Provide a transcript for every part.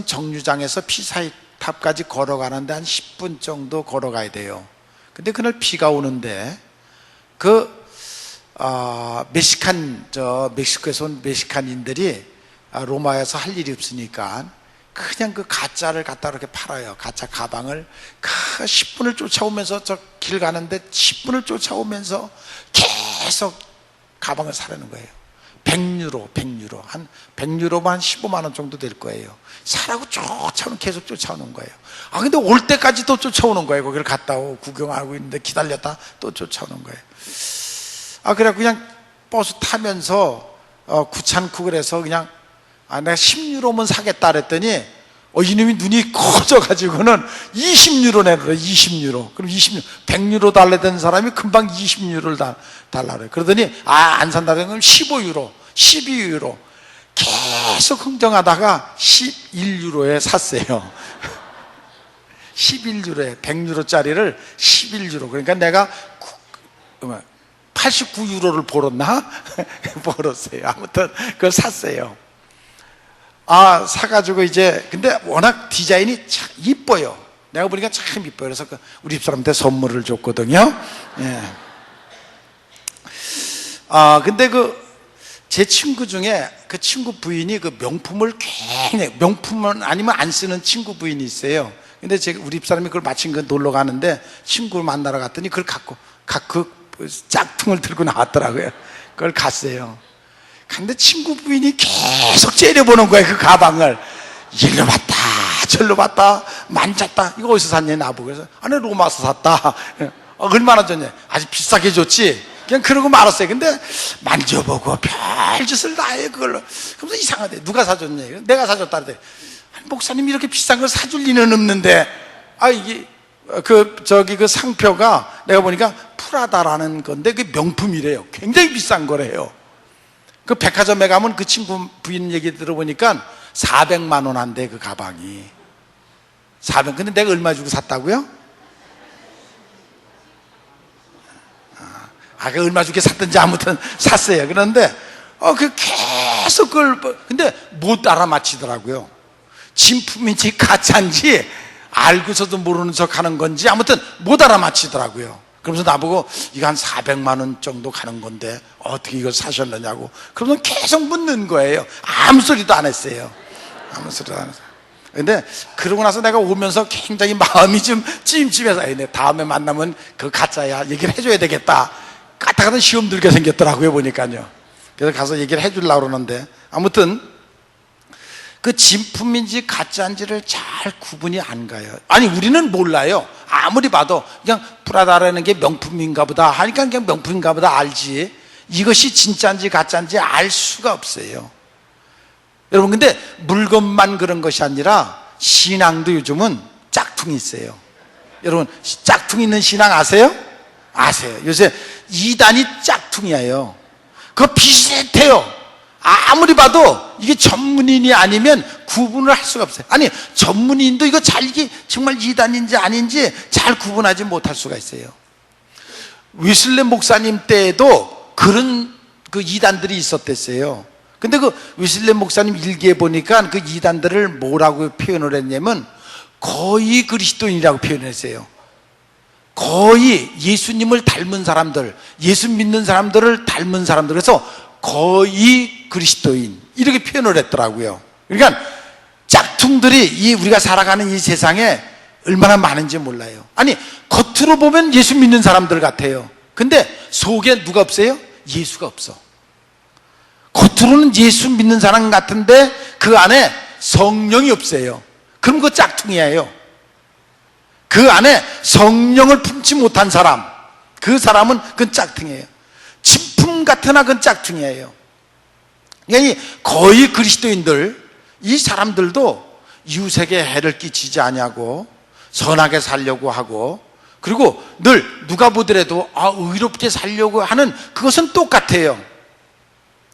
정류장에서 피사의 탑까지 걸어가는데 한 10분 정도 걸어가야 돼요. 근데 그날 비가 오는데 멕시코에서 온 멕시칸인들이 로마에서 할 일이 없으니까 그냥 그 가짜를 갖다 이렇게 팔아요. 가짜 가방을 10분을 쫓아오면서 저 길 가는데 10분을 쫓아오면서 계속 가방을 사려는 거예요. 100유로 한 100유로면 한 15만 원 정도 될 거예요. 사라고 계속 쫓아오는 거예요. 근데 올 때까지 또 쫓아오는 거예요. 거기를 갔다 오고 구경하고 있는데 기다렸다 또 쫓아오는 거예요. 그래갖고 그냥 버스 타면서 귀찮고 그래서 그냥 내가 10유로면 사겠다 그랬더니 이놈이 눈이 커져가지고는 20유로 내놓으래. 20유로. 그럼 100유로 달라던 사람이 금방 20유로를 달라 그래. 그러더니 안 산다는 건 15유로 12유로 계속 흥정하다가 11유로에 샀어요. 11유로에 100유로짜리를 11유로. 그러니까 내가 89유로를 벌었나? 벌었어요. 아무튼 그걸 샀어요. 사가지고 이제, 근데 워낙 디자인이 참 이뻐요. 내가 보니까 참 이뻐요. 그래서 우리 집사람한테 선물을 줬거든요. 예. 근데 제 친구 중에 그 친구 부인이 그 명품을 굉장히, 명품은 아니면 안 쓰는 친구 부인이 있어요. 근데 우리 집사람이 그걸 마침 놀러 가는데 친구를 만나러 갔더니 그걸 그 짝퉁을 들고 나왔더라고요. 그걸 갔어요. 근데 친구 부인이 계속 째려보는 거예요. 그 가방을 일로 봤다 절로 봤다 만졌다. 이거 어디서 샀냐 나보고. 그래서 내가 로마에서 샀다. 얼마나 줬냐. 아주 비싸게 줬지. 그냥 그러고 말았어요. 근데 만져보고 별짓을 다 해요 그걸로. 그러면서 이상하대. 누가 사줬냐. 내가 사줬다 그래. 목사님이 이렇게 비싼 걸 사줄 리는 없는데. 이게 그 상표가 내가 보니까 프라다라는 건데 그 명품이래요. 굉장히 비싼 거래요. 그 백화점에 가면 그 친구 부인 얘기 들어보니까 400만 원 한대 그 가방이. 근데 내가 얼마 주고 샀다고요? 그 얼마 주게 샀든지 아무튼 샀어요. 그런데 계속 근데 못 알아맞히더라고요. 진품인지 가짜인지 알고서도 모르는 척 하는 건지 아무튼 못 알아맞히더라고요. 그러면서 나보고 이거 한 400만 원 정도 가는 건데 어떻게 이걸 사셨느냐고. 그러면 계속 묻는 거예요. 아무 소리도 안 했어요. 아무 소리도 안 했어요. 근데 그러고 나서 내가 오면서 굉장히 마음이 좀 찜찜해서 다음에 만나면 그 가짜야 얘기를 해줘야 되겠다. 까딱하던 시험 들게 생겼더라고요 보니까요. 그래서 가서 얘기를 해주려고 그러는데 아무튼 그 진품인지 가짜인지를 잘 구분이 안 가요. 우리는 몰라요. 아무리 봐도 그냥 프라다라는 게 명품인가 보다 하니까 그냥 명품인가 보다 알지 이것이 진짜인지 가짜인지 알 수가 없어요. 여러분 근데 물건만 그런 것이 아니라 신앙도 요즘은 짝퉁이 있어요. 여러분 짝퉁 있는 신앙 아세요? 아세요. 요새 이단이 짝퉁이에요. 그거 비슷해요. 아무리 봐도 이게 전문인이 아니면 구분을 할 수가 없어요. 전문인도 이게 정말 이단인지 아닌지 잘 구분하지 못할 수가 있어요. 웨슬리 목사님 때에도 그런 그 이단들이 있었댔어요. 근데 그 웨슬리 목사님 일기에 보니까 그 이단들을 뭐라고 표현을 했냐면 거의 그리스도인이라고 표현했어요. 거의 예수님을 닮은 사람들, 예수 믿는 사람들을 닮은 사람들. 그래서 거의 그리스도인 이렇게 표현을 했더라고요. 그러니까 짝퉁들이 우리가 살아가는 이 세상에 얼마나 많은지 몰라요. 겉으로 보면 예수 믿는 사람들 같아요. 근데 속에 누가 없어요? 예수가 없어. 겉으로는 예수 믿는 사람 같은데 그 안에 성령이 없어요. 그럼 그거 짝퉁이에요. 그 안에 성령을 품지 못한 사람, 그 사람은 그건 짝퉁이에요. 진품 같으나 그건 짝퉁이에요. 그러니까 거의 그리스도인들, 이 사람들도 이웃에게 해를 끼치지 않냐고 선하게 살려고 하고, 그리고 늘 누가 보더라도 의롭게 살려고 하는 그것은 똑같아요.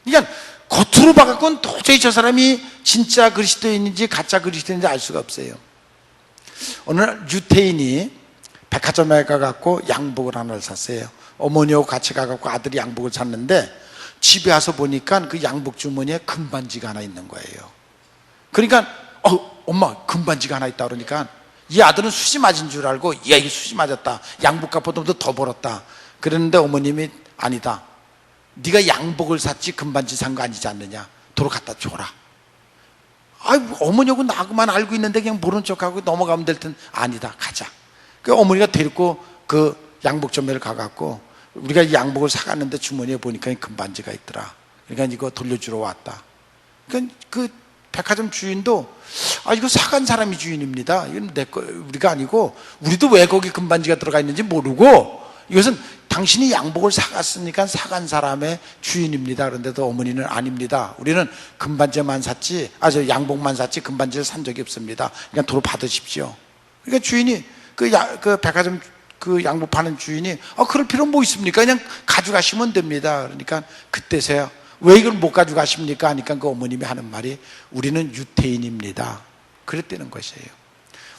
그러니까 겉으로 봐갖고는 도저히 저 사람이 진짜 그리스도인인지 가짜 그리스도인인지 알 수가 없어요. 어느 날 유태인이 백화점에 가갖고 양복을 하나를 샀어요. 어머니하고 같이 가갖고 아들이 양복을 샀는데 집에 와서 보니까 그 양복 주머니에 금반지가 하나 있는 거예요. 그러니까 엄마 금반지가 하나 있다 그러니까 이 아들은 수지 맞은 줄 알고, 야 이게 수지 맞았다, 양복값보다 더 벌었다 그랬는데 어머님이 아니다, 네가 양복을 샀지 금반지 산 거 아니지 않느냐, 도로 갖다 줘라. 어머니하고 나하고만 알고 있는데 그냥 모른 척하고 넘어가면 될 텐데, 아니다 가자. 그 어머니가 데리고 그 양복점에를 가갖고 우리가 이 양복을 사갔는데 주머니에 보니까 금반지가 있더라. 그러니까 이거 돌려주러 왔다. 그러니까 그 백화점 주인도 이거 사간 사람이 주인입니다, 이건 내 거, 우리가 아니고, 우리도 왜 거기 금반지가 들어가 있는지 모르고 이것은 당신이 양복을 사갔으니까 사간 사람의 주인입니다. 그런데도 어머니는 아닙니다, 우리는 금반지만 샀지, 저 양복만 샀지 금반지를 산 적이 없습니다. 그냥 도로 받으십시오. 그러니까 주인이 그 백화점 그 양복 파는 주인이 그럴 필요 뭐 있습니까? 그냥 가져가시면 됩니다. 그러니까 그때서야 왜 이걸 못 가져가십니까? 하니까 그 어머님이 하는 말이 우리는 유태인입니다. 그랬다는 것이에요.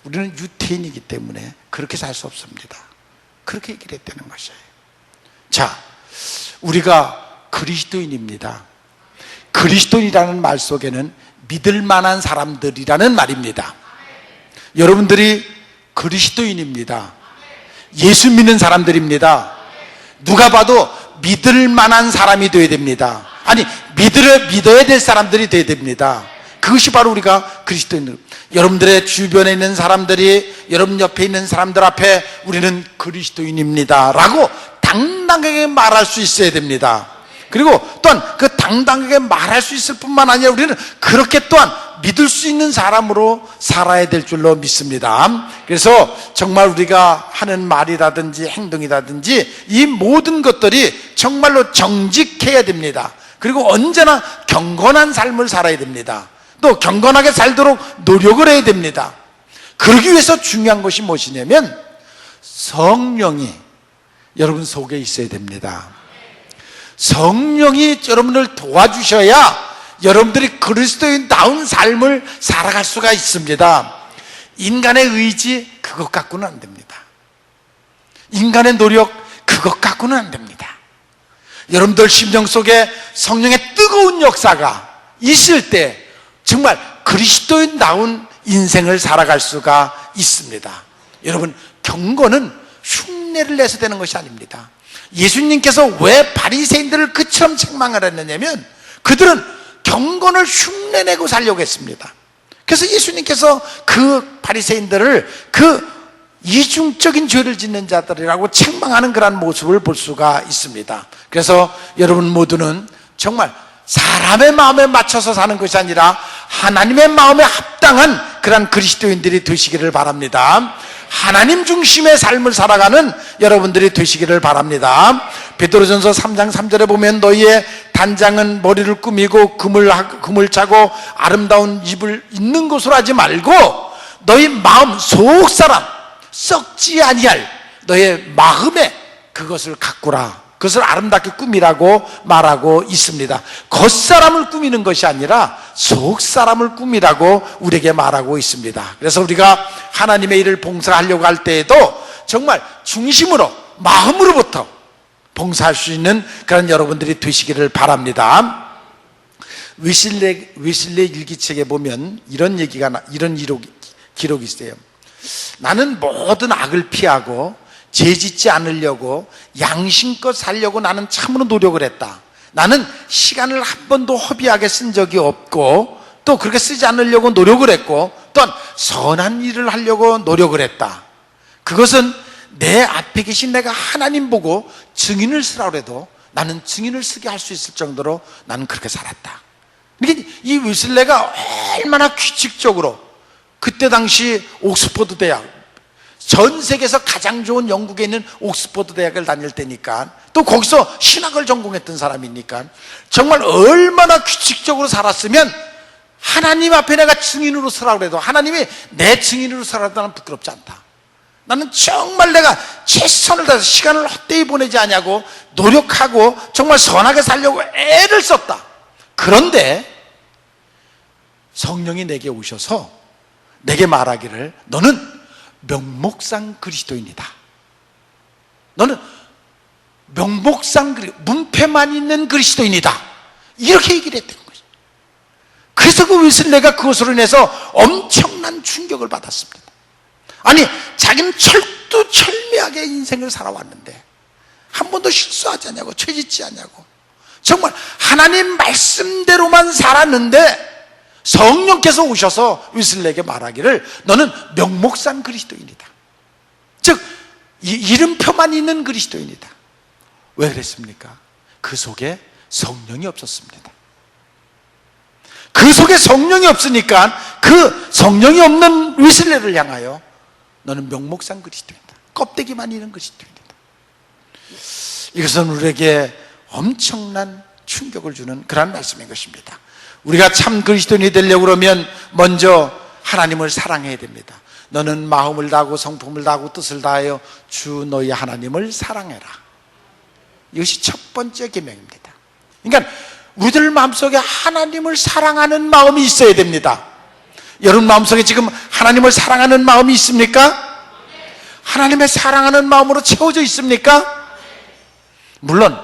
우리는 유태인이기 때문에 그렇게 살 수 없습니다. 그렇게 얘기를 했다는 것이에요. 자, 우리가 그리스도인입니다. 그리스도인이라는 말 속에는 믿을 만한 사람들이라는 말입니다. 여러분들이 그리스도인입니다. 예수 믿는 사람들입니다. 누가 봐도 믿을 만한 사람이 되어야 됩니다. 아니, 믿어야 될 사람들이 되어야 됩니다. 그것이 바로 우리가 그리스도인. 여러분들의 주변에 있는 사람들이, 여러분 옆에 있는 사람들 앞에 우리는 그리스도인입니다 라고 당당하게 말할 수 있어야 됩니다. 그리고 또한 그 당당하게 말할 수 있을 뿐만 아니라 우리는 그렇게 또한 믿을 수 있는 사람으로 살아야 될 줄로 믿습니다. 그래서 정말 우리가 하는 말이라든지 행동이라든지 이 모든 것들이 정말로 정직해야 됩니다. 그리고 언제나 경건한 삶을 살아야 됩니다. 또 경건하게 살도록 노력을 해야 됩니다. 그러기 위해서 중요한 것이 무엇이냐면 성령이 여러분 속에 있어야 됩니다. 성령이 여러분을 도와주셔야 여러분들이 그리스도인다운 삶을 살아갈 수가 있습니다. 인간의 의지, 그것 갖고는 안 됩니다. 인간의 노력, 그것 갖고는 안 됩니다. 여러분들 심령 속에 성령의 뜨거운 역사가 있을 때 정말 그리스도인다운 인생을 살아갈 수가 있습니다. 여러분, 경건은 흉내를 내서 되는 것이 아닙니다. 예수님께서 왜 바리새인들을 그처럼 책망을 했느냐면 그들은 경건을 흉내내고 살려고 했습니다. 그래서 예수님께서 그 바리새인들을 그 이중적인 죄를 짓는 자들이라고 책망하는 그런 모습을 볼 수가 있습니다. 그래서 여러분 모두는 정말 사람의 마음에 맞춰서 사는 것이 아니라 하나님의 마음에 합당한 그런 그리스도인들이 되시기를 바랍니다. 하나님 중심의 삶을 살아가는 여러분들이 되시기를 바랍니다. 베드로전서 3장 3절에 보면 너희의 단장은 머리를 꾸미고 금을 차고 아름다운 입을 있는 것으로 하지 말고 너희 마음 속 사람 썩지 아니할 너의 마음에 그것을 가꾸라. 그것을 아름답게 꾸미라고 말하고 있습니다. 겉사람을 꾸미는 것이 아니라 속사람을 꾸미라고 우리에게 말하고 있습니다. 그래서 우리가 하나님의 일을 봉사하려고 할 때에도 정말 중심으로 마음으로부터 봉사할 수 있는 그런 여러분들이 되시기를 바랍니다. 위슬레 일기책에 보면 이런 기록이 있어요. 나는 모든 악을 피하고 죄짓지 않으려고 양심껏 살려고 나는 참으로 노력을 했다. 나는 시간을 한 번도 허비하게 쓴 적이 없고 또 그렇게 쓰지 않으려고 노력을 했고 또한 선한 일을 하려고 노력을 했다. 그것은 내 앞에 계신 내가 하나님 보고 증인을 쓰라고 해도 나는 증인을 쓰게 할 수 있을 정도로 나는 그렇게 살았다. 그러니까 이 위슬레가 얼마나 규칙적으로 그때 당시 옥스퍼드 대학, 전 세계에서 가장 좋은 영국에 있는 옥스퍼드 대학을 다닐 때니까 또 거기서 신학을 전공했던 사람이니까 정말 얼마나 규칙적으로 살았으면 하나님 앞에 내가 증인으로 서라고 해도 하나님이 내 증인으로 서라도 나는 부끄럽지 않다. 나는 정말 내가 최선을 다해서 시간을 헛되이 보내지 않냐고 노력하고 정말 선하게 살려고 애를 썼다. 그런데 성령이 내게 오셔서 내게 말하기를 너는 명목상 그리스도인이다. 너는 명목상 문패만 있는 그리스도인이다. 이렇게 얘기를 했다는 거죠. 그래서 그 웨슬레가 그것으로 인해서 엄청난 충격을 받았습니다. 아니, 자기는 철두철미하게 인생을 살아왔는데 한 번도 실수하지 않냐고, 죄짓지 않냐고, 정말 하나님 말씀대로만 살았는데 성령께서 오셔서 웨슬레에게 말하기를 너는 명목상 그리스도인이다. 즉 이름표만 있는 그리스도인이다. 왜 그랬습니까? 그 속에 성령이 없었습니다. 그 속에 성령이 없으니까 그 성령이 없는 웨슬레를 향하여 너는 명목상 그리스도인이다, 껍데기만 있는 그리스도인이다. 이것은 우리에게 엄청난 충격을 주는 그런 말씀인 것입니다. 우리가 참 그리스도인이 되려고 그러면 먼저 하나님을 사랑해야 됩니다. 너는 마음을 다하고 성품을 다하고 뜻을 다하여 주 너희 하나님을 사랑해라. 이것이 첫 번째 계명입니다. 그러니까 우리들 마음속에 하나님을 사랑하는 마음이 있어야 됩니다. 여러분 마음속에 지금 하나님을 사랑하는 마음이 있습니까? 하나님의 사랑하는 마음으로 채워져 있습니까? 물론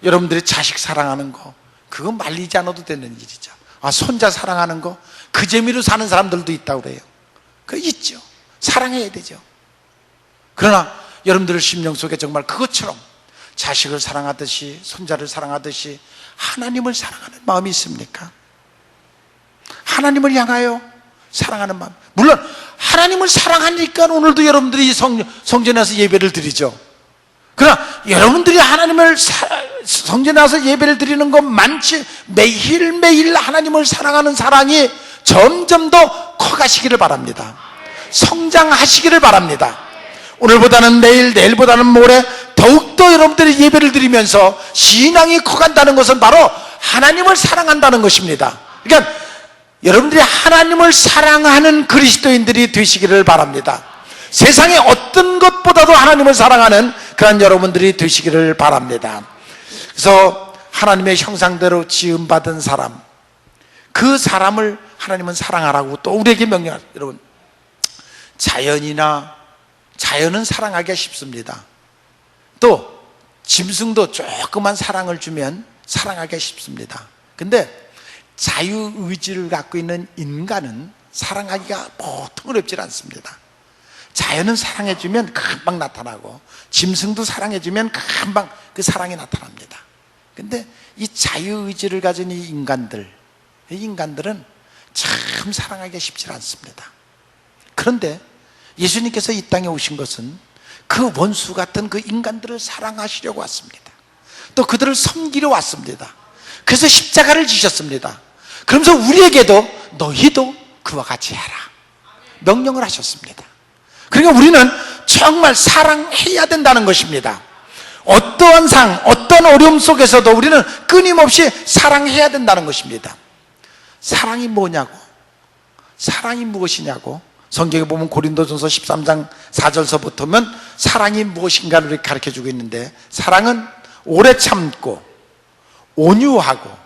여러분들이 자식 사랑하는 거, 그거 말리지 않아도 되는 일이죠. 손자 사랑하는 거, 그 재미로 사는 사람들도 있다고 그래요. 그거 있죠. 사랑해야 되죠. 그러나 여러분들 심령 속에 정말 그것처럼 자식을 사랑하듯이, 손자를 사랑하듯이 하나님을 사랑하는 마음이 있습니까? 하나님을 향하여 사랑하는 마음. 물론 하나님을 사랑하니까 오늘도 여러분들이 성전에 와서 예배를 드리죠. 그러나 여러분들이 하나님을 성전에 와서 예배를 드리는 것만치 매일매일 하나님을 사랑하는 사랑이 점점 더 커가시기를 바랍니다. 성장하시기를 바랍니다. 오늘보다는 내일, 내일보다는 모레 더욱더 여러분들이 예배를 드리면서 신앙이 커간다는 것은 바로 하나님을 사랑한다는 것입니다. 그러니까 여러분들이 하나님을 사랑하는 그리스도인들이 되시기를 바랍니다. 세상의 어떤 것보다도 하나님을 사랑하는 그런 여러분들이 되시기를 바랍니다. 그래서 하나님의 형상대로 지음받은 사람, 그 사람을 하나님은 사랑하라고 또 우리에게 명령하죠. 여러분, 자연은 사랑하기가 쉽습니다. 또 짐승도 조그만 사랑을 주면 사랑하기가 쉽습니다. 근데 자유의지를 갖고 있는 인간은 사랑하기가 보통 어렵지 않습니다. 자연은 사랑해주면 금방 나타나고 짐승도 사랑해주면 금방 그 사랑이 나타납니다. 근데 이 자유의지를 가진 이 인간들은 참 사랑하기가 쉽지 않습니다. 그런데 예수님께서 이 땅에 오신 것은 그 원수 같은 그 인간들을 사랑하시려고 왔습니다. 또 그들을 섬기려 왔습니다. 그래서 십자가를 지셨습니다. 그러면서 우리에게도 너희도 그와 같이 해라 명령을 하셨습니다. 그러니까 우리는 정말 사랑해야 된다는 것입니다. 어떠한 어떤 어려움 속에서도 우리는 끊임없이 사랑해야 된다는 것입니다. 사랑이 뭐냐고, 사랑이 무엇이냐고 성경에 보면 고린도전서 13장 4절서부터면 사랑이 무엇인가를 가르쳐주고 있는데, 사랑은 오래 참고 온유하고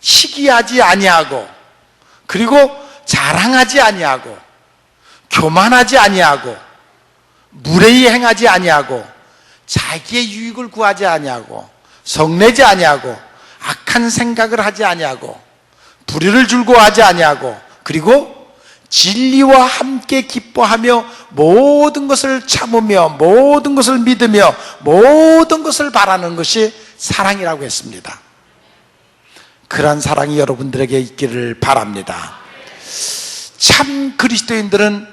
시기하지 아니하고, 그리고 자랑하지 아니하고, 교만하지 아니하고, 무례히 행하지 아니하고, 자기의 유익을 구하지 아니하고, 성내지 아니하고, 악한 생각을 하지 아니하고, 불의를 즐거워하지 아니하고, 그리고 진리와 함께 기뻐하며 모든 것을 참으며 모든 것을 믿으며 모든 것을 바라는 것이 사랑이라고 했습니다. 그러한 사랑이 여러분들에게 있기를 바랍니다. 참 그리스도인은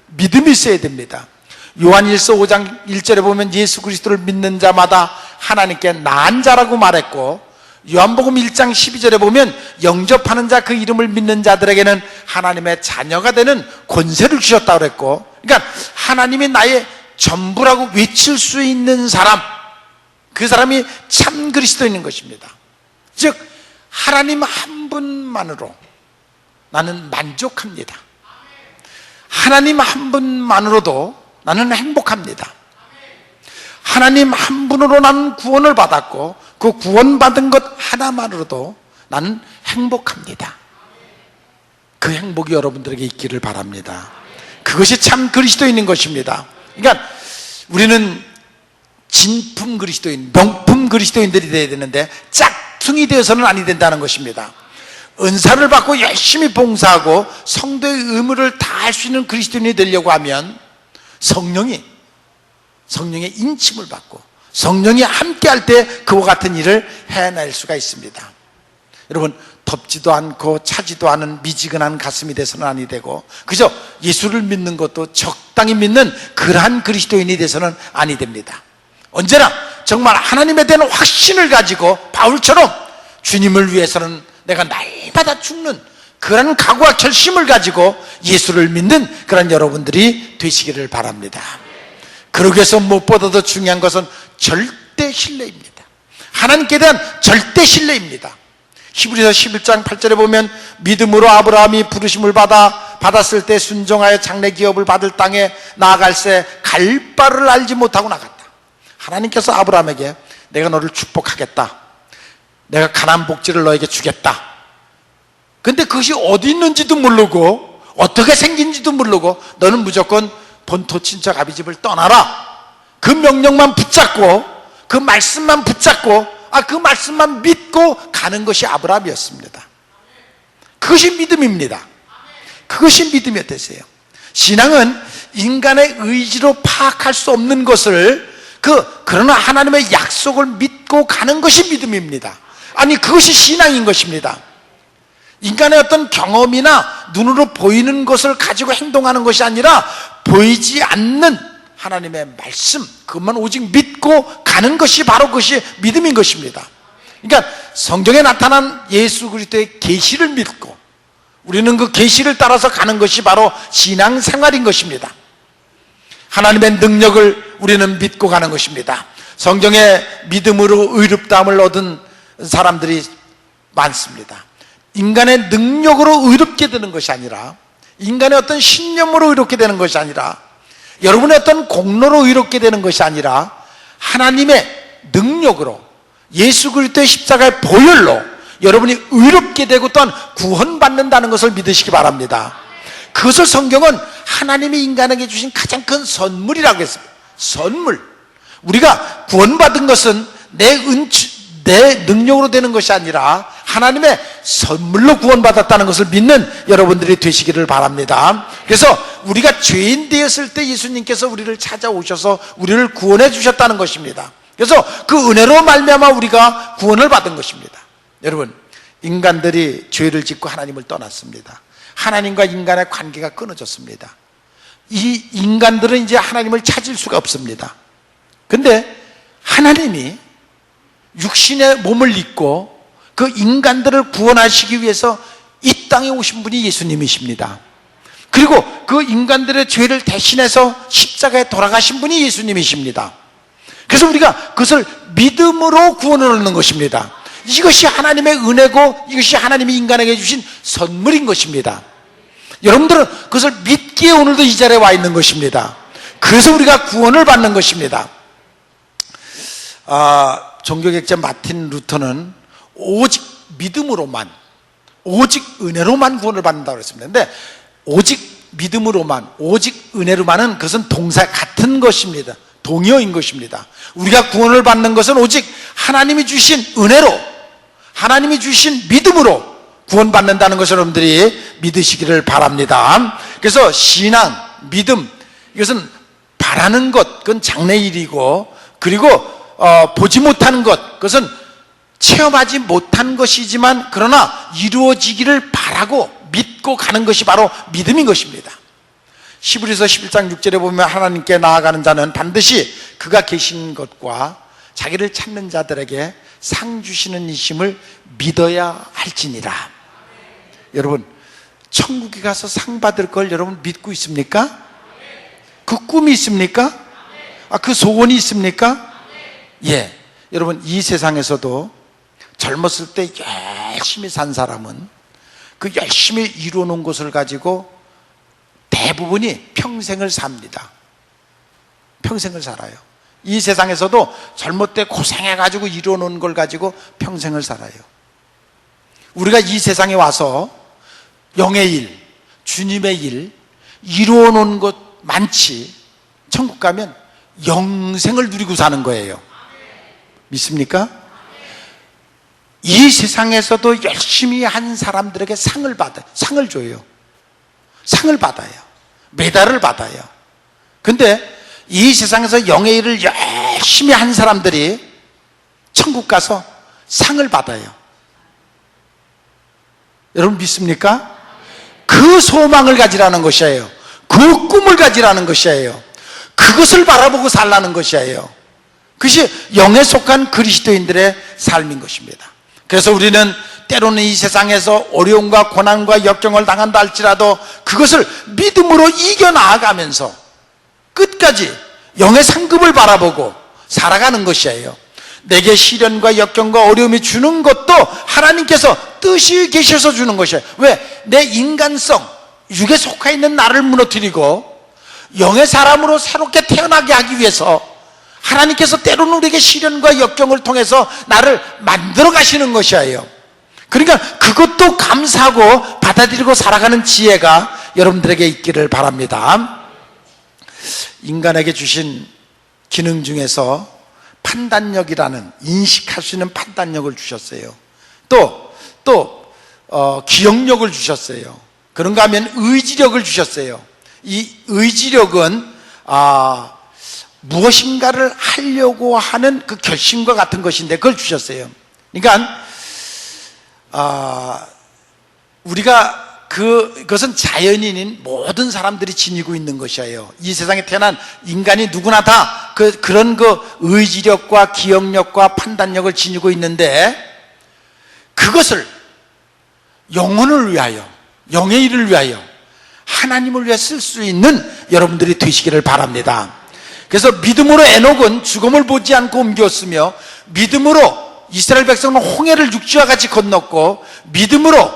믿음이 있어야 됩니다. 요한일서 5장 1절에 보면 예수 그리스도를 믿는 자마다 하나님께 난 자라고 말했고, 요한복음 1장 12절에 보면 영접하는 자, 그 이름을 믿는 자들에게는 하나님의 자녀가 되는 권세를 주셨다고 그랬고, 그러니까 하나님이 나의 전부라고 외칠 수 있는 사람, 그 사람이 참 그리스도인인 것입니다. 즉 하나님 한 분만으로 나는 만족합니다. 하나님 한 분만으로도 나는 행복합니다. 하나님 한 분으로 나는 구원을 받았고, 그 구원받은 것 하나만으로도 나는 행복합니다. 그 행복이 여러분들에게 있기를 바랍니다. 그것이 참 그리스도인인 것입니다. 그러니까 우리는 진품 그리스도인, 명품 그리스도인들이 되어야 되는데 짝퉁이 되어서는 아니 된다는 것입니다. 은사를 받고 열심히 봉사하고 성도의 의무를 다할 수 있는 그리스도인이 되려고 하면 성령의 인침을 받고 성령이 함께할 때 그와 같은 일을 해낼 수가 있습니다. 여러분, 덥지도 않고 차지도 않은 미지근한 가슴이 돼서는 아니 되고, 그저 예수를 믿는 것도 적당히 믿는 그러한 그리스도인이 돼서는 아니 됩니다. 언제나 정말 하나님에 대한 확신을 가지고 바울처럼 주님을 위해서는 내가 날마다 죽는 그런 각오와 결심을 가지고 예수를 믿는 그런 여러분들이 되시기를 바랍니다. 그러기 위해서 무엇보다도 중요한 것은 절대 신뢰입니다. 하나님께 대한 절대 신뢰입니다. 히브리서 11장 8절에 보면 믿음으로 아브라함이 부르심을 받았을 때 순종하여 장래 기업을 받을 땅에 나아갈새 갈 바를 알지 못하고 나갔다. 하나님께서 아브라함에게 내가 너를 축복하겠다, 내가 가나안 복지를 너에게 주겠다. 근데 그것이 어디 있는지도 모르고 어떻게 생긴지도 모르고 너는 무조건 본토 친척 아비집을 떠나라, 그 명령만 붙잡고 그 말씀만 붙잡고 그 말씀만 믿고 가는 것이 아브라함이었습니다. 그것이 믿음입니다. 그것이 믿음이 되세요. 신앙은 인간의 의지로 파악할 수 없는 것을 그러나 하나님의 약속을 믿고 가는 것이 믿음입니다. 아니, 그것이 신앙인 것입니다. 인간의 어떤 경험이나 눈으로 보이는 것을 가지고 행동하는 것이 아니라 보이지 않는 하나님의 말씀, 그것만 오직 믿고 가는 것이 바로 그것이 믿음인 것입니다. 그러니까 성경에 나타난 예수 그리스도의 계시를 믿고 우리는 그 계시를 따라서 가는 것이 바로 신앙생활인 것입니다. 하나님의 능력을 우리는 믿고 가는 것입니다. 성경에 믿음으로 의롭다함을 얻은 사람들이 많습니다. 인간의 능력으로 의롭게 되는 것이 아니라, 인간의 어떤 신념으로 의롭게 되는 것이 아니라, 여러분의 어떤 공로로 의롭게 되는 것이 아니라 하나님의 능력으로 예수 그리스도의 십자가의 보혈로 여러분이 의롭게 되고 또한 구원받는다는 것을 믿으시기 바랍니다. 그것을 성경은 하나님이 인간에게 주신 가장 큰 선물이라고 했습니다. 선물. 우리가 구원받은 것은 내 능력으로 되는 것이 아니라 하나님의 선물로 구원받았다는 것을 믿는 여러분들이 되시기를 바랍니다. 그래서 우리가 죄인 되었을 때 예수님께서 우리를 찾아오셔서 우리를 구원해 주셨다는 것입니다. 그래서 그 은혜로 말미암아 우리가 구원을 받은 것입니다. 여러분, 인간들이 죄를 짓고 하나님을 떠났습니다. 하나님과 인간의 관계가 끊어졌습니다. 이 인간들은 이제 하나님을 찾을 수가 없습니다. 근데 하나님이 육신의 몸을 입고 그 인간들을 구원하시기 위해서 이 땅에 오신 분이 예수님이십니다. 그리고 그 인간들의 죄를 대신해서 십자가에 돌아가신 분이 예수님이십니다. 그래서 우리가 그것을 믿음으로 구원을 얻는 것입니다. 이것이 하나님의 은혜고 이것이 하나님이 인간에게 주신 선물인 것입니다. 여러분들은 그것을 믿기에 오늘도 이 자리에 와 있는 것입니다. 그래서 우리가 구원을 받는 것입니다. 종교개혁자 마틴 루터는 오직 믿음으로만, 오직 은혜로만 구원을 받는다고 했습니다. 근데 오직 믿음으로만, 오직 은혜로만은 그것은 동사 같은 것입니다. 동의어인 것입니다. 우리가 구원을 받는 것은 오직 하나님이 주신 은혜로, 하나님이 주신 믿음으로 구원받는다는 것을 여러분들이 믿으시기를 바랍니다. 그래서 신앙, 믿음, 이것은 바라는 것, 그건 장래일이고, 그리고 보지 못하는 것, 그것은 체험하지 못한 것이지만 그러나 이루어지기를 바라고 믿고 가는 것이 바로 믿음인 것입니다. 히브리서 11장 6절에 보면 하나님께 나아가는 자는 반드시 그가 계신 것과 자기를 찾는 자들에게 상 주시는 이심을 믿어야 할지니라. 여러분, 천국에 가서 상 받을 걸 여러분 믿고 있습니까? 그 꿈이 있습니까? 그 소원이 있습니까? 예. 여러분, 이 세상에서도 젊었을 때 열심히 산 사람은 그 열심히 이루어놓은 것을 가지고 대부분이 평생을 삽니다. 평생을 살아요. 이 세상에서도 젊을 때 고생해가지고 이루어놓은 걸 가지고 평생을 살아요. 우리가 이 세상에 와서 영의 일, 주님의 일 이루어놓은 것 많지, 천국 가면 영생을 누리고 사는 거예요. 믿습니까? 이 세상에서도 열심히 한 사람들에게 상을 줘요. 상을 받아요. 메달을 받아요. 근데 이 세상에서 영의 일을 열심히 한 사람들이 천국 가서 상을 받아요. 여러분 믿습니까? 그 소망을 가지라는 것이에요. 그 꿈을 가지라는 것이에요. 그것을 바라보고 살라는 것이에요. 그것이 영에 속한 그리스도인들의 삶인 것입니다. 그래서 우리는 때로는 이 세상에서 어려움과 고난과 역경을 당한다 할지라도 그것을 믿음으로 이겨나가면서 끝까지 영의 상급을 바라보고 살아가는 것이에요. 내게 시련과 역경과 어려움이 주는 것도 하나님께서 뜻이 계셔서 주는 것이에요. 왜? 내 인간성, 육에 속해 있는 나를 무너뜨리고 영의 사람으로 새롭게 태어나게 하기 위해서 하나님께서 때로는 우리에게 시련과 역경을 통해서 나를 만들어 가시는 것이에요. 그러니까 그것도 감사하고 받아들이고 살아가는 지혜가 여러분들에게 있기를 바랍니다. 인간에게 주신 기능 중에서 판단력이라는, 인식할 수 있는 판단력을 주셨어요. 또 기억력을 주셨어요. 그런가 하면 의지력을 주셨어요. 이 의지력은 무엇인가를 하려고 하는 그 결심과 같은 것인데 그걸 주셨어요. 그러니까 우리가 그것은 자연인인 모든 사람들이 지니고 있는 것이에요. 이 세상에 태어난 인간이 누구나 다 그런 의지력과 기억력과 판단력을 지니고 있는데 그것을 영혼을 위하여, 영의 일을 위하여, 하나님을 위해 쓸 수 있는 여러분들이 되시기를 바랍니다. 그래서 믿음으로 에녹은 죽음을 보지 않고 옮겼으며, 믿음으로 이스라엘 백성은 홍해를 육지와 같이 건넜고, 믿음으로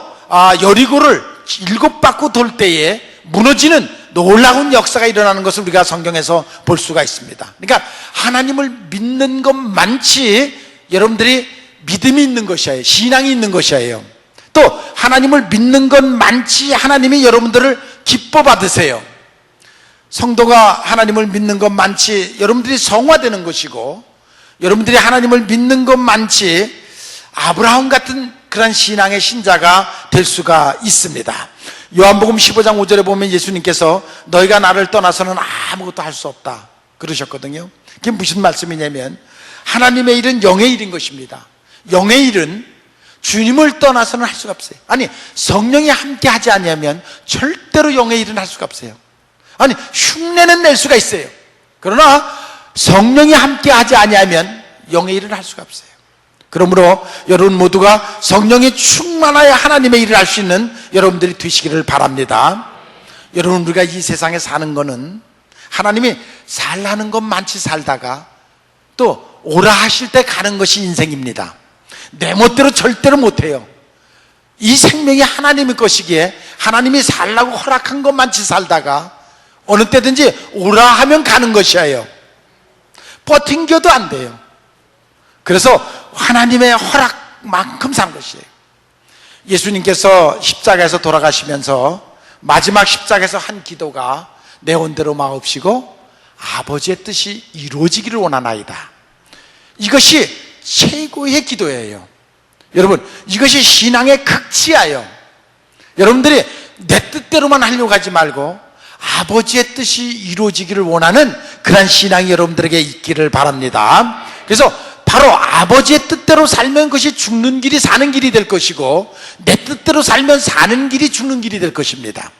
여리고를 7바퀴 돌 때에 무너지는 놀라운 역사가 일어나는 것을 우리가 성경에서 볼 수가 있습니다. 그러니까 하나님을 믿는 것만치 여러분들이 믿음이 있는 것이에요. 신앙이 있는 것이에요. 또 하나님을 믿는 것만치 하나님이 여러분들을 기뻐 받으세요. 성도가 하나님을 믿는 것만치 여러분들이 성화되는 것이고, 여러분들이 하나님을 믿는 것만치 아브라함 같은 그런 신앙의 신자가 될 수가 있습니다. 요한복음 15장 5절에 보면 예수님께서 너희가 나를 떠나서는 아무것도 할 수 없다 그러셨거든요. 그게 무슨 말씀이냐면 하나님의 일은 영의 일인 것입니다. 영의 일은 주님을 떠나서는 할 수가 없어요. 아니, 성령이 함께 하지 않으면 절대로 영의 일은 할 수가 없어요. 아니, 흉내는 낼 수가 있어요. 그러나 성령이 함께 하지 않으면 영의 일은 할 수가 없어요. 그러므로 여러분 모두가 성령이 충만하여 하나님의 일을 할 수 있는 여러분들이 되시기를 바랍니다. 여러분, 우리가 이 세상에 사는 거는 하나님이 살라는 것만치 살다가 또 오라 하실 때 가는 것이 인생입니다. 내 멋대로 절대로 못해요. 이 생명이 하나님의 것이기에 하나님이 살라고 허락한 것만치 살다가 어느 때든지 오라 하면 가는 것이에요. 버팅겨도 안 돼요. 그래서 하나님의 허락만큼 산 것이에요. 예수님께서 십자가에서 돌아가시면서 마지막 십자가에서 한 기도가 내 온대로 마옵시고 아버지의 뜻이 이루어지기를 원하나이다. 이것이 최고의 기도예요. 여러분, 이것이 신앙의 극치예요. 여러분들이 내 뜻대로만 하려고 하지 말고 아버지의 뜻이 이루어지기를 원하는 그런 신앙이 여러분들에게 있기를 바랍니다. 그래서 바로 아버지의 뜻대로 살면 그것이 죽는 길이 사는 길이 될 것이고, 내 뜻대로 살면 사는 길이 죽는 길이 될 것입니다.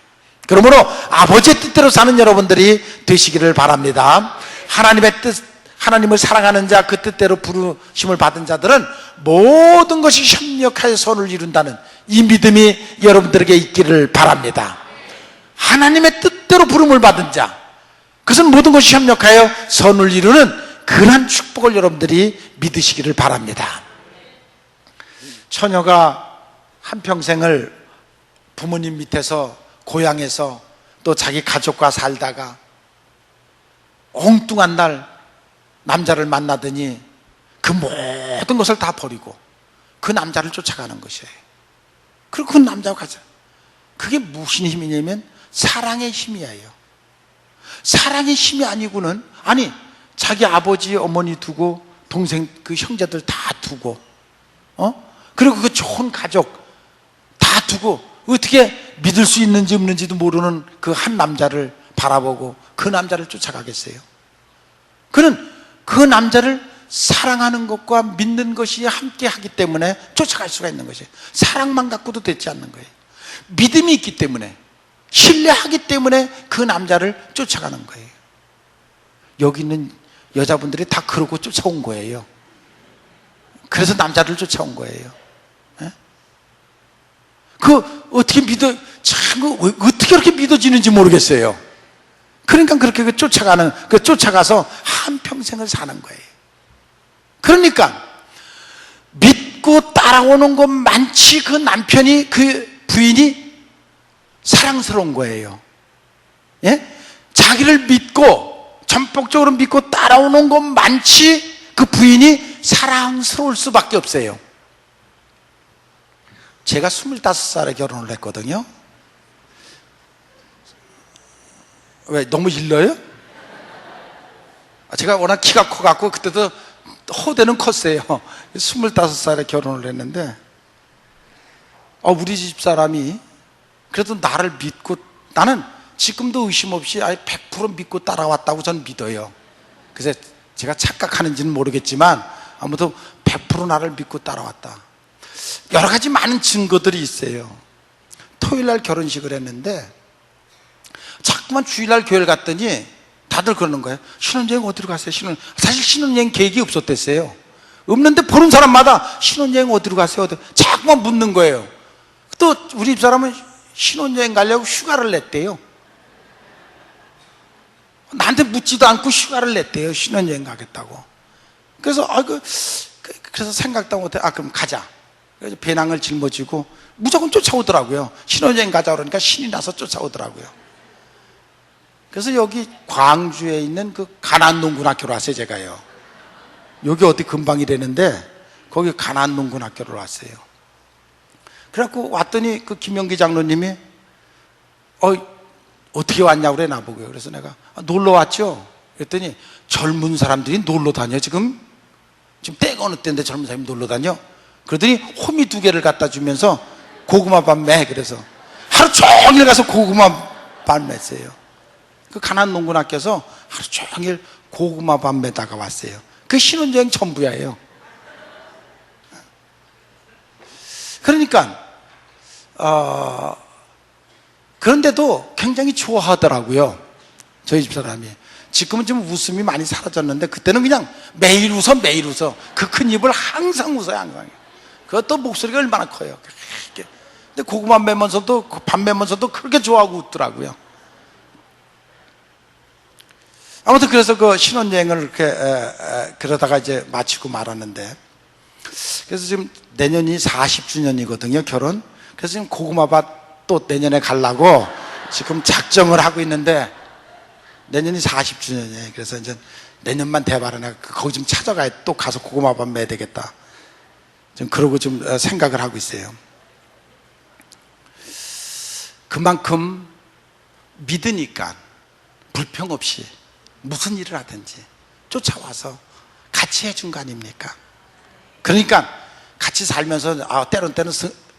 그러므로 아버지의 뜻대로 사는 여러분들이 되시기를 바랍니다. 하나님의 뜻, 하나님을 사랑하는 자, 그 뜻대로 부르심을 받은 자들은 모든 것이 협력하여 선을 이룬다는 이 믿음이 여러분들에게 있기를 바랍니다. 하나님의 뜻대로 부름을 받은 자, 그것은 모든 것이 협력하여 선을 이루는 그러한 축복을 여러분들이 믿으시기를 바랍니다. 처녀가 한평생을 부모님 밑에서, 고향에서 또 자기 가족과 살다가 엉뚱한 날 남자를 만나더니 그 모든 것을 다 버리고 그 남자를 쫓아가는 것이에요. 그리고 그 남자와 가자. 그게 무슨 힘이냐면 사랑의 힘이에요. 사랑의 힘이 아니고는, 아니, 자기 아버지, 어머니 두고 동생, 그 형제들 다 두고 그리고 그 좋은 가족 다 두고 어떻게 믿을 수 있는지 없는지도 모르는 그 한 남자를 바라보고 그 남자를 쫓아가겠어요? 그는 그 남자를 사랑하는 것과 믿는 것이 함께 하기 때문에 쫓아갈 수가 있는 것이에요. 사랑만 갖고도 되지 않는 거예요. 믿음이 있기 때문에, 신뢰하기 때문에 그 남자를 쫓아가는 거예요. 여기 있는 여자분들이 다 그러고 쫓아온 거예요. 그래서 남자를 쫓아온 거예요. 예? 그 어떻게 믿어, 참 어떻게 그렇게 믿어지는지 모르겠어요. 그러니까 그렇게 쫓아가서 한평생을 사는 거예요. 그러니까 믿고 따라오는 것 많지 그 남편이, 그 부인이 사랑스러운 거예요. 예? 자기를 믿고 전폭적으로 믿고 따라오는 것 많지 그 부인이 사랑스러울 수밖에 없어요. 제가 25살에 결혼을 했거든요. 왜, 너무 일러요? 제가 워낙 키가 커갖고 그때도 호대는 컸어요. 25살에 결혼을 했는데 우리 집 사람이 그래도 나를 믿고, 나는 지금도 의심 없이 100% 믿고 따라왔다고 저는 믿어요. 그래서 제가 착각하는지는 모르겠지만 아무튼 100% 나를 믿고 따라왔다. 여러 가지 많은 증거들이 있어요. 토요일날 결혼식을 했는데 자꾸만 주일날 교회를 갔더니 다들 그러는 거예요. 신혼여행 어디로 가세요? 사실 신혼여행 계획이 없었댔어요. 없는데 보는 사람마다 신혼여행 어디로 가세요? 자꾸만 묻는 거예요. 또 우리 집사람은 신혼여행 가려고 휴가를 냈대요. 나한테 묻지도 않고 휴가를 냈대요. 신혼여행 가겠다고. 그래서 그래서 생각도 못해. 그럼 가자. 그래서 배낭을 짊어지고 무조건 쫓아오더라고요. 신혼여행 가자 그러니까 신이 나서 쫓아오더라고요. 그래서 여기 광주에 있는 그 가난농군학교로 왔어요. 제가요. 여기 어디 근방이라는데 거기 가난농군학교로 왔어요. 그래갖고 왔더니 그 김영기 장로님이 어떻게 왔냐고 그래 나보고요. 그래서 내가 놀러 왔죠. 그랬더니 젊은 사람들이 놀러 다녀. 지금 때가 어느 때인데 젊은 사람이 놀러 다녀. 그러더니 호미 2개를 갖다 주면서 고구마밥 매. 그래서 하루 종일 가서 고구마밥 맸어요. 그 가난농군학교에서 하루 종일 고구마밥 매다가 왔어요. 그 신혼여행 전부야예요. 그러니까 그런데도 굉장히 좋아하더라고요. 저희 집사람이. 지금은 좀 웃음이 많이 사라졌는데 그때는 그냥 매일 웃어. 그 큰 입을 항상 웃어요. 항상. 그것도 목소리가 얼마나 커요. 근데 고구마 매면서도, 밥 매면서도 그렇게 좋아하고 웃더라고요. 아무튼 그래서 그 신혼여행을 이렇게 그러다가 이제 마치고 말았는데, 그래서 지금 내년이 40주년이거든요, 결혼. 그래서 지금 고구마밭 또 내년에 가려고 지금 작정을 하고 있는데, 내년이 40주년이에요. 그래서 이제 내년만 돼봐라. 내가 거기 좀 찾아가야 또 가서 고구마밭 매야 되겠다. 좀 그러고 좀 생각을 하고 있어요. 그만큼 믿으니까 불평 없이 무슨 일을 하든지 쫓아와서 같이 해준 거 아닙니까? 그러니까 같이 살면서 때로는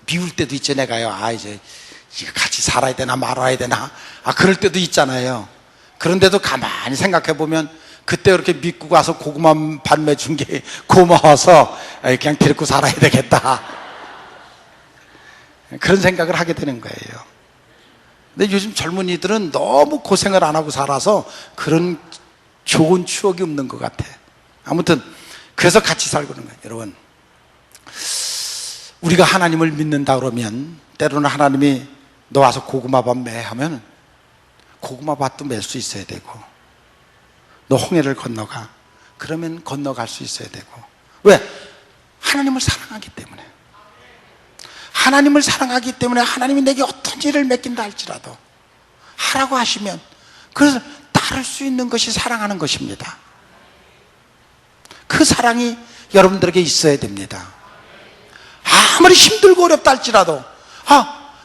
비울 때도 있죠. 내가요. 이제 이거 같이 살아야 되나 말아야 되나 그럴 때도 있잖아요. 그런데도 가만히 생각해 보면 그때 그렇게 믿고 가서 고구마 밭 준 게 고마워서 그냥 데리고 살아야 되겠다, 그런 생각을 하게 되는 거예요. 근데 요즘 젊은이들은 너무 고생을 안 하고 살아서 그런 좋은 추억이 없는 것 같아. 아무튼 그래서 같이 살고 있는 거예요. 여러분, 우리가 하나님을 믿는다 그러면 때로는 하나님이 너 와서 고구마밭 매 하면 고구마밭도 맬 수 있어야 되고, 너 홍해를 건너가 그러면 건너갈 수 있어야 되고. 왜? 하나님을 사랑하기 때문에. 하나님을 사랑하기 때문에 하나님이 내게 어떤 일을 맡긴다 할지라도 하라고 하시면 그래서 따를 수 있는 것이 사랑하는 것입니다. 그 사랑이 여러분들에게 있어야 됩니다. 아무리 힘들고 어렵다 할지라도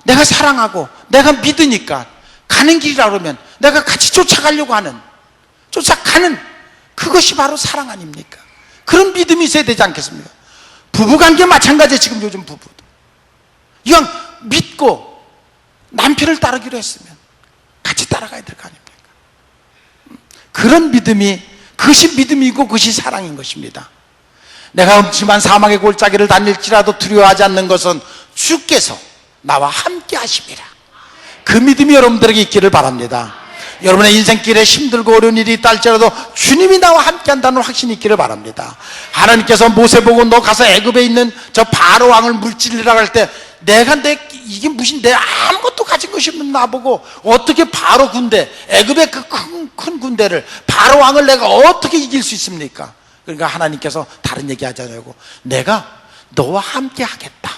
내가 사랑하고 내가 믿으니까 가는 길이라 그러면 내가 같이 쫓아가려고 하는, 쫓아가는 그것이 바로 사랑 아닙니까? 그런 믿음이 있어야 되지 않겠습니까? 부부관계 마찬가지예요. 지금 요즘 부부도 이왕 믿고 남편을 따르기로 했으면 같이 따라가야 될 거 아닙니까? 그런 믿음이, 그것이 믿음이고 그것이 사랑인 것입니다. 내가 음침한 사망의 골짜기를 다닐지라도 두려워하지 않는 것은 주께서 나와 함께 하심이라. 그 믿음이 여러분들에게 있기를 바랍니다. 여러분의 인생길에 힘들고 어려운 일이 있다 할지라도 주님이 나와 함께 한다는 확신이 있기를 바랍니다. 하나님께서 모세 보고 너 가서 애굽에 있는 저 바로 왕을 물질리라고 할 때 내가 이게 무슨, 내 아무것도 가진 것이 없는 나보고 어떻게 바로 군대, 애굽의 그 큰 군대를, 바로 왕을 내가 어떻게 이길 수 있습니까? 그러니까 하나님께서 다른 얘기 하잖아요. 내가 너와 함께 하겠다.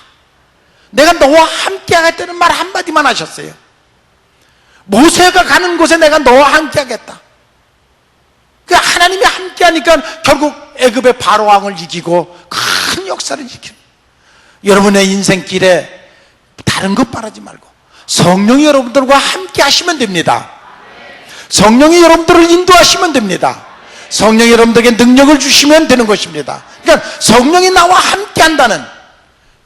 내가 너와 함께 하겠다는 말 한마디만 하셨어요. 모세가 가는 곳에 내가 너와 함께 하겠다. 그러니까 하나님이 함께 하니까 결국 애굽의 바로 왕을 이기고 큰 역사를 일으키는. 여러분의 인생길에 다른 것 바라지 말고 성령이 여러분들과 함께 하시면 됩니다. 성령이 여러분들을 인도하시면 됩니다. 성령이 여러분들에게 능력을 주시면 되는 것입니다. 그러니까 성령이 나와 함께 한다는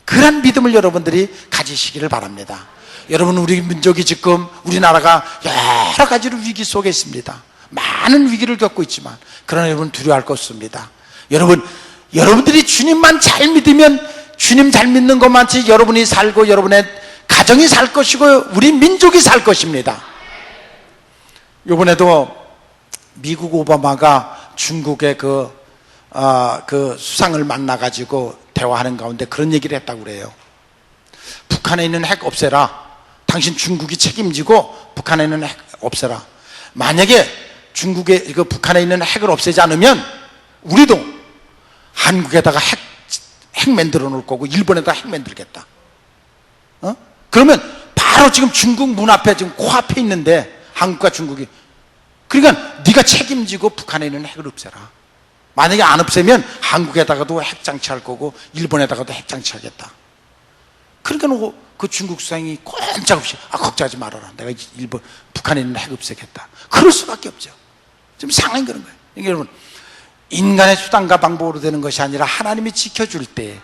그런 믿음을 여러분들이 가지시기를 바랍니다. 여러분, 우리 민족이 지금, 우리나라가 여러 가지로 위기 속에 있습니다. 많은 위기를 겪고 있지만 그러나 여러분 두려워할 것 없습니다. 여러분들이 주님만 잘 믿으면 주님 잘 믿는 것만치 여러분이 살고 여러분의 가정이 살 것이고 우리 민족이 살 것입니다. 이번에도 미국 오바마가 중국의 그 수상을 만나가지고 대화하는 가운데 그런 얘기를 했다고 그래요. 북한에 있는 핵 없애라. 당신 중국이 책임지고 북한에 있는 핵 없애라. 만약에 북한에 있는 핵을 없애지 않으면 우리도 한국에다가 핵 만들어 놓을 거고 일본에다가 핵 만들겠다. 그러면 바로 지금 중국 문 앞에 지금 코앞에 있는데 한국과 중국이, 그러니까 네가 책임지고 북한에 있는 핵을 없애라. 만약에 안 없애면 한국에다가도 핵 장치할 거고 일본에다가도 핵 장치하겠다. 그러니까 그 중국 수상이 꼼짝없이 걱정하지 말아라. 내가 북한에 있는 핵 없애겠다. 그럴 수밖에 없죠. 지금 상황이 그런 거예요. 그러니까 여러분, 인간의 수단과 방법으로 되는 것이 아니라 하나님이 지켜줄 때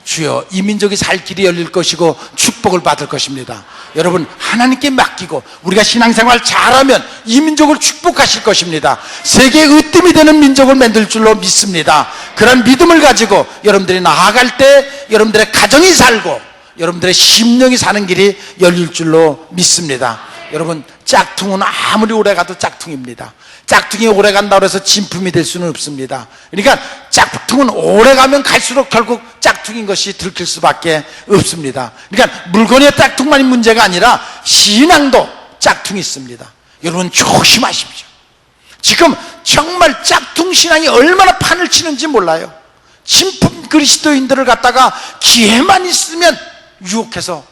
주여 이 민족이 살 길이 열릴 것이고 축복을 받을 것입니다. 여러분, 하나님께 맡기고 우리가 신앙생활 잘하면 이 민족을 축복하실 것입니다. 세계의 으뜸이 되는 민족을 만들 줄로 믿습니다. 그런 믿음을 가지고 여러분들이 나아갈 때 여러분들의 가정이 살고 여러분들의 심령이 사는 길이 열릴 줄로 믿습니다. 여러분, 짝퉁은 아무리 오래 가도 짝퉁입니다. 짝퉁이 오래 간다고 해서 진품이 될 수는 없습니다. 그러니까 짝퉁은 오래 가면 갈수록 결국 짝퉁인 것이 들킬 수밖에 없습니다. 그러니까 물건의 짝퉁만이 문제가 아니라 신앙도 짝퉁이 있습니다. 여러분, 조심하십시오. 지금 정말 짝퉁 신앙이 얼마나 판을 치는지 몰라요. 진품 그리스도인들을 갖다가 기회만 있으면 유혹해서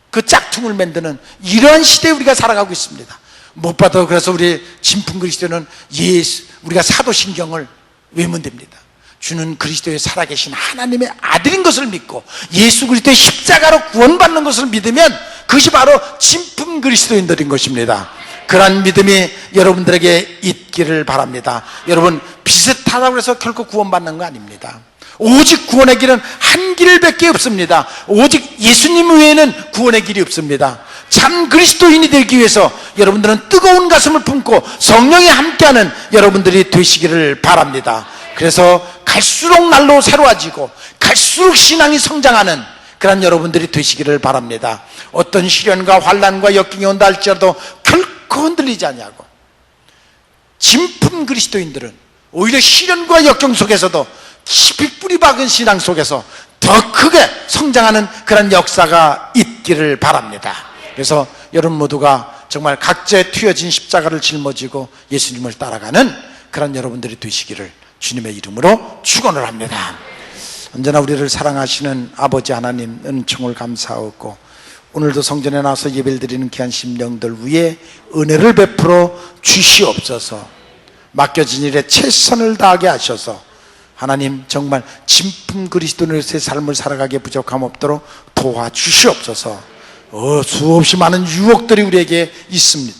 그 짝퉁을 만드는 이러한 시대에 우리가 살아가고 있습니다. 무엇보다 그래서 우리 진품 그리스도는 우리가 사도신경을 외우면 됩니다. 주는 그리스도의 살아계신 하나님의 아들인 것을 믿고 예수 그리스도의 십자가로 구원받는 것을 믿으면 그것이 바로 진품 그리스도인들인 것입니다. 그러한 믿음이 여러분들에게 있기를 바랍니다. 여러분, 비슷하다고 해서 결코 구원받는 거 아닙니다. 오직 구원의 길은 한 길밖에 없습니다. 오직 예수님 외에는 구원의 길이 없습니다. 참 그리스도인이 되기 위해서 여러분들은 뜨거운 가슴을 품고 성령이 함께하는 여러분들이 되시기를 바랍니다. 그래서 갈수록 날로 새로워지고 갈수록 신앙이 성장하는 그런 여러분들이 되시기를 바랍니다. 어떤 시련과 환난과 역경이 온다 할지라도 결코 흔들리지 아니하고, 진품 그리스도인들은 오히려 시련과 역경 속에서도 깊이 뿌리 박은 신앙 속에서 더 크게 성장하는 그런 역사가 있기를 바랍니다. 그래서 여러분 모두가 정말 각자의 튀어진 십자가를 짊어지고 예수님을 따라가는 그런 여러분들이 되시기를 주님의 이름으로 축원을 합니다. 언제나 우리를 사랑하시는 아버지 하나님, 은총을 감사하고 오늘도 성전에 나와서 예배를 드리는 귀한 심령들 위에 은혜를 베풀어 주시옵소서. 맡겨진 일에 최선을 다하게 하셔서 하나님 정말 진품 그리스도인으로서의 삶을 살아가기에 부족함 없도록 도와주시옵소서. 수없이 많은 유혹들이 우리에게 있습니다.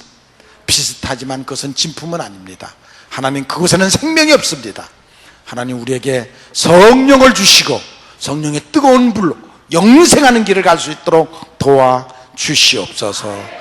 비슷하지만 그것은 진품은 아닙니다. 하나님, 그곳에는 생명이 없습니다. 하나님, 우리에게 성령을 주시고 성령의 뜨거운 불로 영생하는 길을 갈 수 있도록 도와주시옵소서.